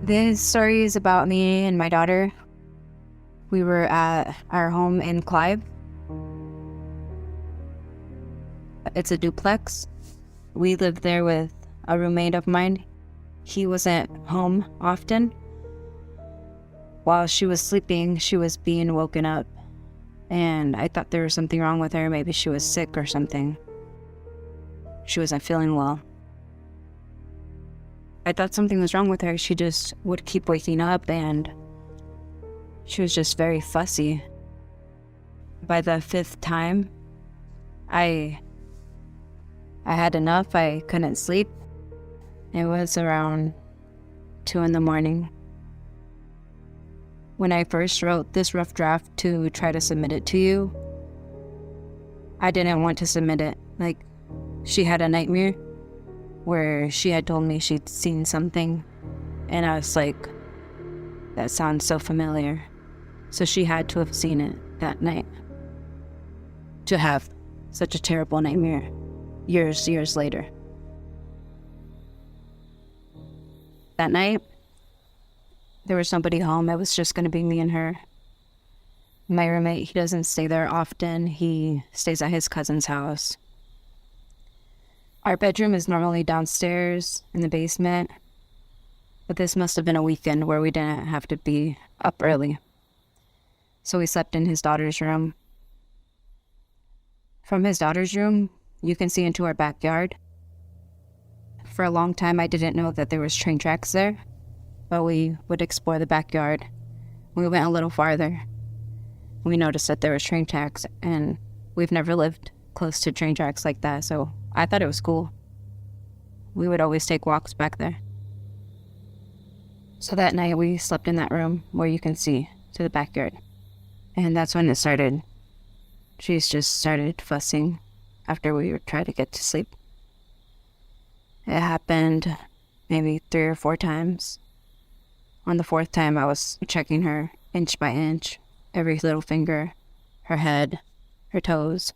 This story is about me and my daughter. We were at our home in Clive. It's a duplex. We lived there with a roommate of mine. He wasn't home often. While she was sleeping, she was being woken up, and I thought there was something wrong with her. Maybe she was sick or something. She wasn't feeling well. I thought something was wrong with her. She just would keep waking up, and she was just very fussy. By the fifth time, I had enough. I couldn't sleep. It was around 2 a.m. When I first wrote this rough draft to try to submit it to you, I didn't want to submit it. She had a nightmare where she had told me she'd seen something, and I was like, that sounds so familiar. So she had to have seen it that night to have such a terrible nightmare years later. That night, there was nobody home. It was just going to be me and her. My roommate, he doesn't stay there often. He stays at his cousin's house. Our bedroom is normally downstairs in the basement, but this must have been a weekend where we didn't have to be up early. So we slept in his daughter's room. From his daughter's room, you can see into our backyard. For a long time, I didn't know that there was train tracks there, but we would explore the backyard. We went a little farther. We noticed that there was train tracks, and we've never lived close to train tracks like that, so I thought it was cool. We would always take walks back there. So that night, we slept in that room where you can see to the backyard. And that's when it started. She's just started fussing after we tried to get to sleep. It happened maybe 3 or 4 times. On the 4th time, I was checking her inch by inch, every little finger, her head, her toes,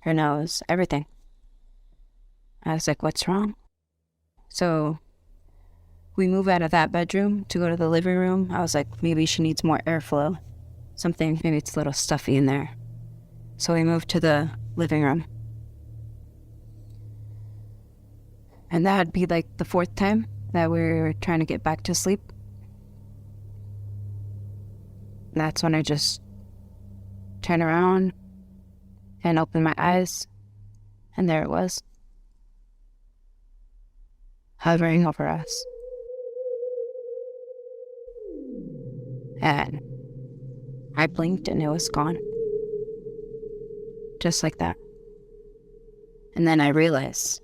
her nose, everything. I was like, what's wrong? So we move out of that bedroom to go to the living room. I was like, maybe she needs more airflow. Something, maybe it's a little stuffy in there. So we moved to the living room. And that'd be like the 4th time that we were trying to get back to sleep. That's when I just turned around and opened my eyes, and there it was, hovering over us. And I blinked and it was gone. Just like that. And then I realized,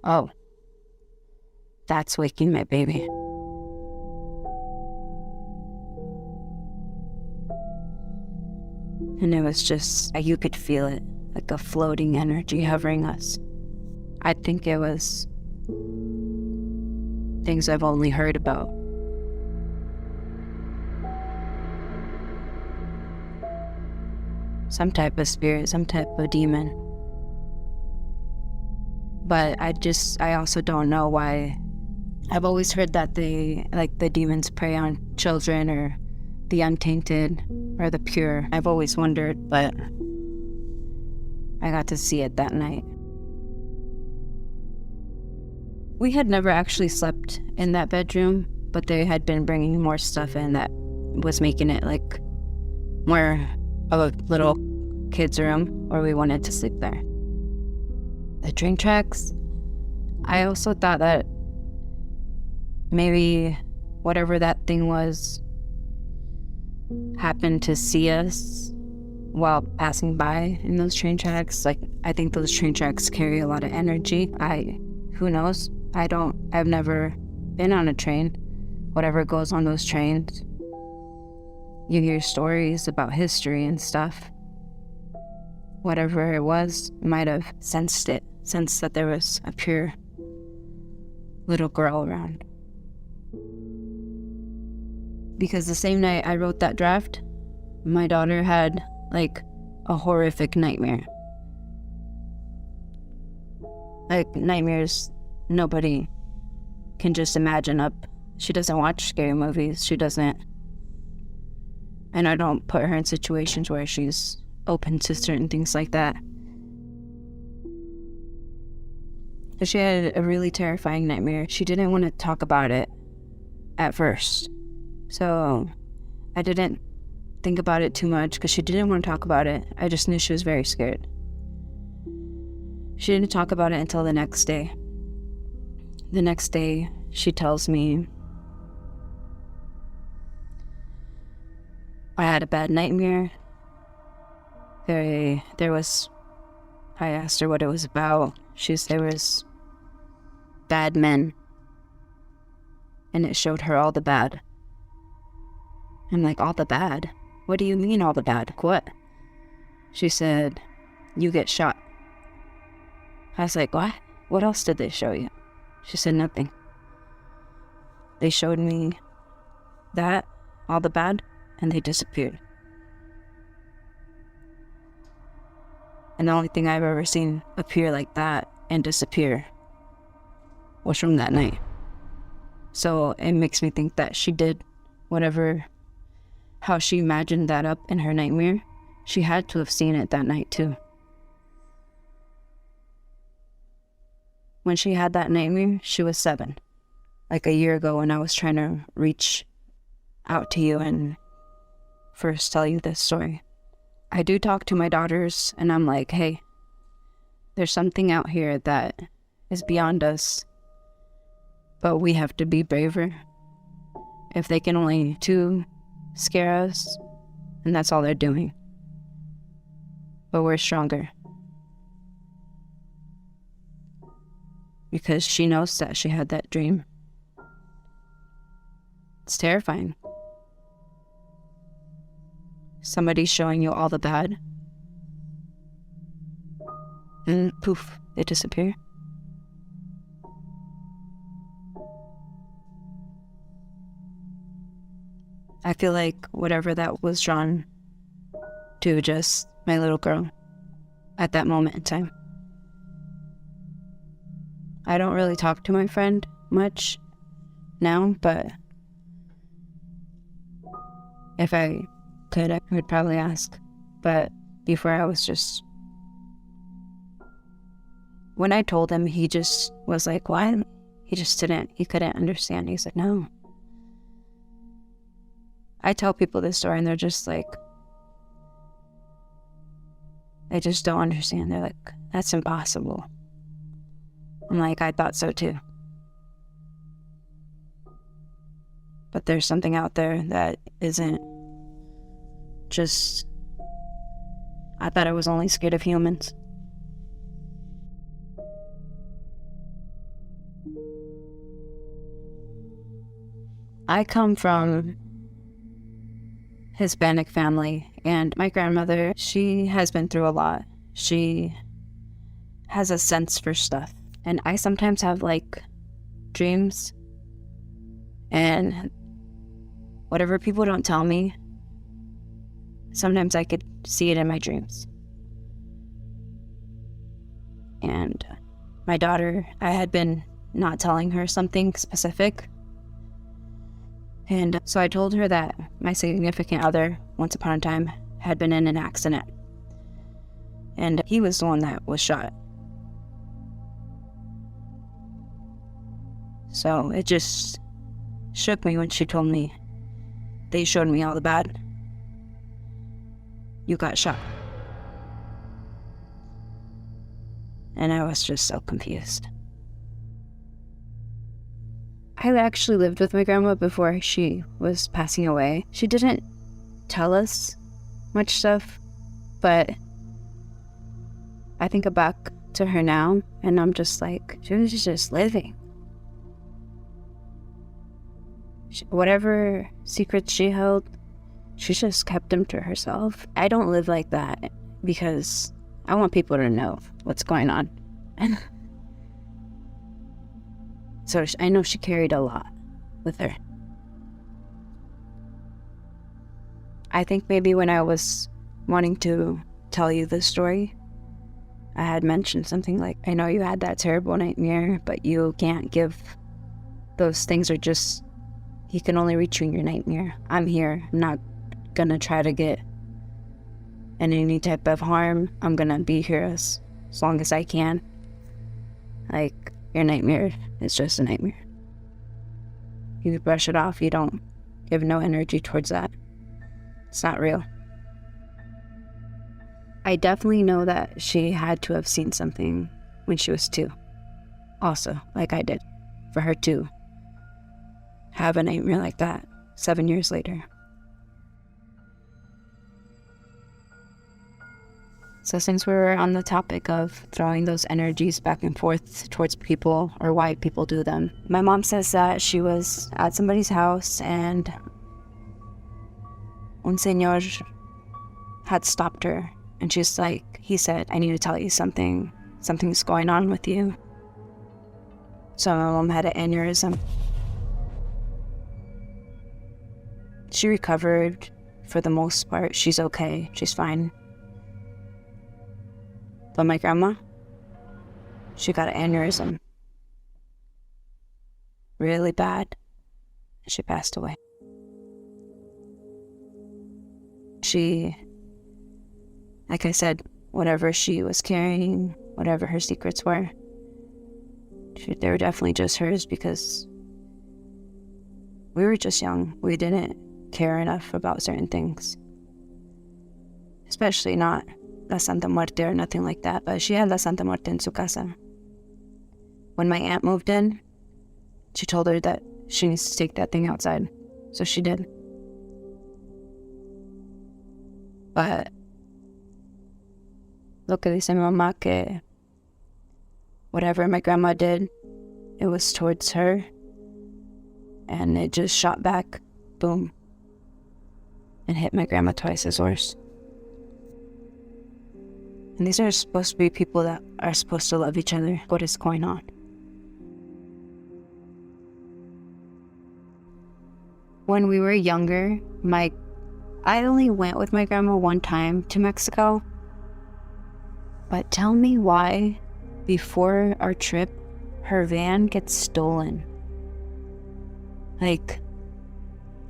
oh, that's waking my baby. And it was just, you could feel it, like a floating energy hovering us. I think it was things I've only heard about. Some type of spirit, some type of demon. But I also don't know why. I've always heard that the demons prey on children or the untainted or the pure. I've always wondered, but I got to see it that night. We had never actually slept in that bedroom, but they had been bringing more stuff in that was making it like more of a little kid's room where we wanted to sleep there. The train tracks, I also thought that maybe whatever that thing was happened to see us while passing by in those train tracks. I think those train tracks carry a lot of energy. Who knows? I've never been on a train. Whatever goes on those trains, you hear stories about history and stuff. Whatever it was, might have sensed that there was a pure little girl around. Because the same night I wrote that draft, my daughter had a horrific nightmare. Nightmares nobody can just imagine up She doesn't watch scary movies. She doesn't. And I don't put her in situations where she's open to certain things like that. But she had a really terrifying nightmare. She didn't want to talk about it at first. So I didn't think about it too much because she didn't want to talk about it. I just knew she was very scared. She didn't talk about it until the next day. The next day, she tells me, I had a bad nightmare. I asked her what it was about. She said there was bad men. And it showed her all the bad. I'm like, all the bad? What do you mean all the bad? What? She said, you get shot. I was like, what? What else did they show you? She said, nothing. They showed me that, all the bad, and they disappeared. And the only thing I've ever seen appear like that and disappear was from that night. So it makes me think that she did whatever, how she imagined that up in her nightmare. She had to have seen it that night too. When she had that nightmare, she was 7. Like a year ago when I was trying to reach out to you and first tell you this story. I do talk to my daughters and I'm like, hey, there's something out here that is beyond us, but we have to be braver. If they can only scare us, and that's all they're doing. But we're stronger. Because she knows that she had that dream. It's terrifying. Somebody's showing you all the bad. And poof, they disappear. I feel like whatever that was drawn to just my little girl at that moment in time. I don't really talk to my friend much now, but if I could, I would probably ask. But before I was just... When I told him, he just was like, why? He couldn't understand. He said, no. I tell people this story and they're just like, they just don't understand. They're like, that's impossible. I'm like, I thought so too. But there's something out there that isn't just... I thought I was only scared of humans. I come from Hispanic family, and my grandmother, she has been through a lot. She has a sense for stuff. And I sometimes have like dreams, and whatever people don't tell me, sometimes I could see it in my dreams. And my daughter, I had been not telling her something specific. And so I told her that my significant other, once upon a time, had been in an accident. And he was the one that was shot. So it just shook me when she told me, they showed me all the bad. You got shot. And I was just so confused. I actually lived with my grandma before she was passing away. She didn't tell us much stuff, but I think back to her now and I'm just like, she was just living. Whatever secrets she held, she just kept them to herself. I don't live like that because I want people to know what's going on. And so I know she carried a lot with her. I think maybe when I was wanting to tell you this story, I had mentioned something like, I know you had that terrible nightmare, but you can't give those things, are just He can only reach you in your nightmare. I'm here. I'm not gonna try to get in any type of harm. I'm gonna be here as long as I can. Like, your nightmare is just a nightmare. You brush it off. You don't give no energy towards that. It's not real. I definitely know that she had to have seen something when she was 2. Also, like I did. For her to have a nightmare like that 7 years later. So since we were on the topic of throwing those energies back and forth towards people, or why people do them, my mom says that she was at somebody's house and un señor had stopped her, and she's like, he said, I need to tell you something. Something's going on with you. So my mom had an aneurysm. She recovered for the most part. She's okay. She's fine. But my grandma, she got an aneurysm. Really bad. She passed away. She, like I said, whatever she was carrying, whatever her secrets were, they were definitely just hers, because we were just young. We didn't care enough about certain things. Especially not La Santa Muerte or nothing like that, but she had La Santa Muerte in su casa. When my aunt moved in, she told her that she needs to take that thing outside. So she did. But lo que dice mi mamá, que whatever my grandma did, it was towards her, and it just shot back, boom, and hit my grandma twice as worse. And these are supposed to be people that are supposed to love each other. What is going on? When we were younger, I only went with my grandma one time to Mexico. But tell me why, before our trip, her van gets stolen. Like,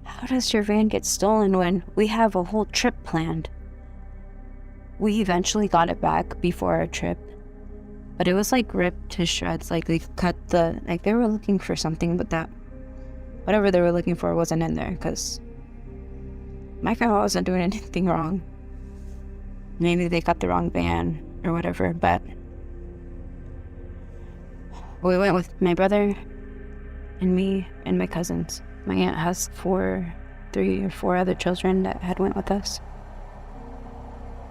how does your van get stolen when we have a whole trip planned? We eventually got it back before our trip, but it was like ripped to shreds. Like, they cut they were looking for something, but that, whatever they were looking for wasn't in there, because my grandma wasn't doing anything wrong. Maybe they got the wrong van or whatever, but we went with my brother and me and my cousins. My aunt has 3 or 4 other children that had went with us.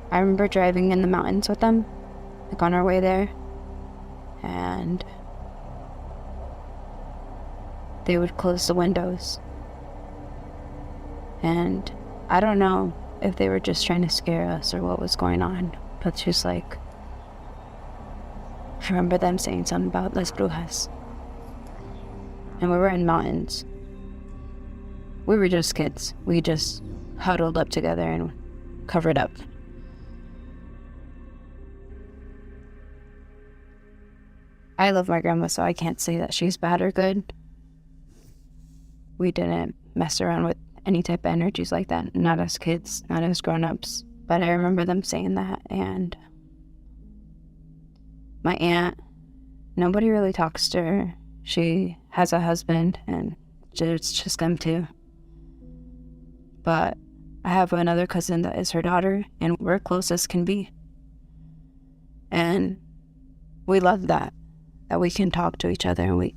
I remember driving in the mountains with them, like on our way there, and they would close the windows. And I don't know if they were just trying to scare us or what was going on, but just like, I remember them saying something about las brujas. And we were in mountains. We were just kids. We just huddled up together and covered up. I love my grandma, so I can't say that she's bad or good. We didn't mess around with any type of energies like that. Not as kids, not as grown-ups. But I remember them saying that, and my aunt, nobody really talks to her. She has a husband, and it's just them two. But I have another cousin that is her daughter, and we're close as can be. And we love that we can talk to each other. And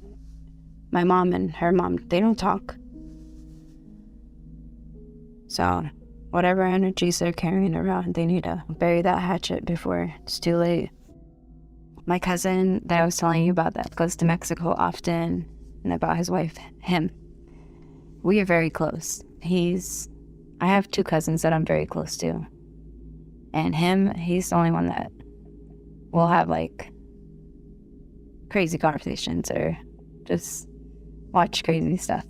my mom and her mom, they don't talk. So whatever energies they're carrying around, they need to bury that hatchet before it's too late. My cousin that I was telling you about that goes to Mexico often, and about his wife, him. We are very close. I have 2 cousins that I'm very close to. And him, he's the only one that will have like crazy conversations or just watch crazy stuff.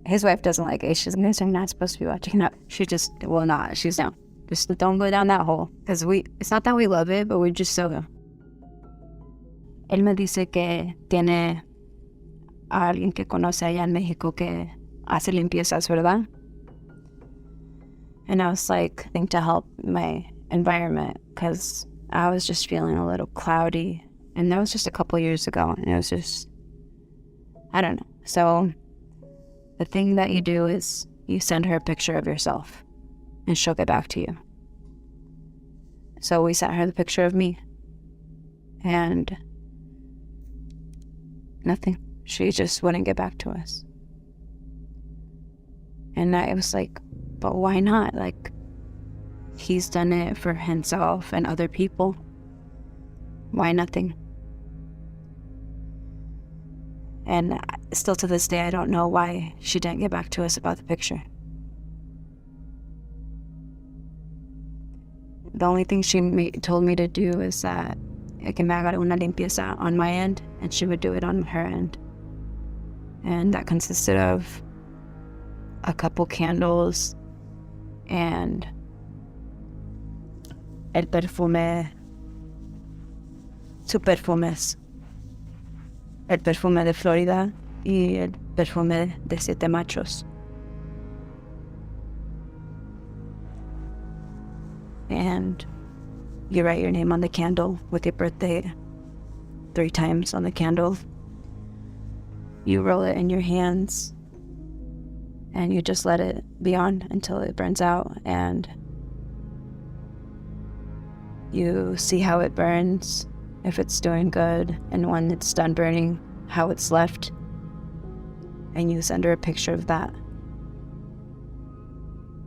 His wife doesn't like it. She's like, I'm not supposed to be watching that. She just will not. She's no. Just don't go down that hole. Because it's not that we love it, but we're just so. Él me dice que tiene a alguien que conoce allá en México que hace limpiezas, ¿verdad? And I was like, I think to help my environment, because I was just feeling a little cloudy. And that was just a couple years ago. And it was just, I don't know. So the thing that you do is you send her a picture of yourself and she'll get back to you. So we sent her the picture of me. And nothing. She just wouldn't get back to us. And I was like, but why not? Like, he's done it for himself and other people. Why nothing? And still to this day, I don't know why she didn't get back to us about the picture. The only thing she told me to do is that I can haga una limpieza on my end, and she would do it on her end. And that consisted of a couple candles and el perfume, su perfumes, el perfume de Florida y el perfume de Siete Machos. And you write your name on the candle with your birthday 3 times on the candle. You roll it in your hands and you just let it be on until it burns out, and you see how it burns, if it's doing good, and when it's done burning, how it's left, and you send her a picture of that,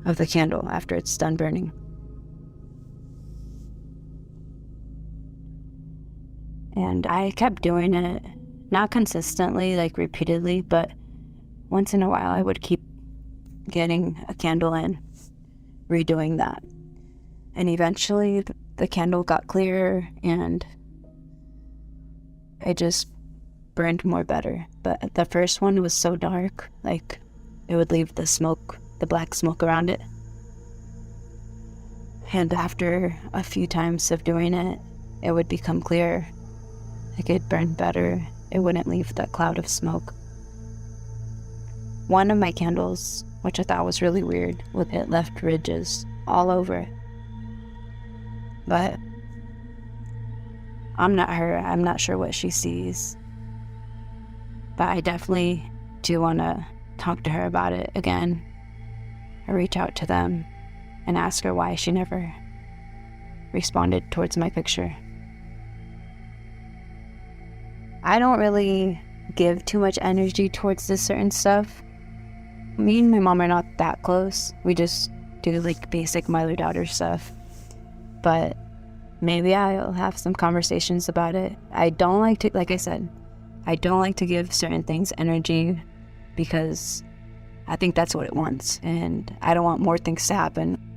of the candle after it's done burning. And I kept doing it, not consistently, like repeatedly, but once in a while I would keep getting a candle and redoing that. And eventually the candle got clearer and it just burned more better. But the first one was so dark, like it would leave the smoke, the black smoke around it. And after a few times of doing it, it would become clear. Like it burned better. It wouldn't leave that cloud of smoke. One of my candles, which I thought was really weird, it left ridges all over it. But I'm not her. I'm not sure what she sees. But I definitely do want to talk to her about it again. Or reach out to them and ask her why she never responded towards my picture. I don't really give too much energy towards this certain stuff. Me and my mom are not that close. We just do like basic mother-daughter stuff. But maybe I'll have some conversations about it. I don't like to, like I said, I don't like to give certain things energy because I think that's what it wants. And I don't want more things to happen.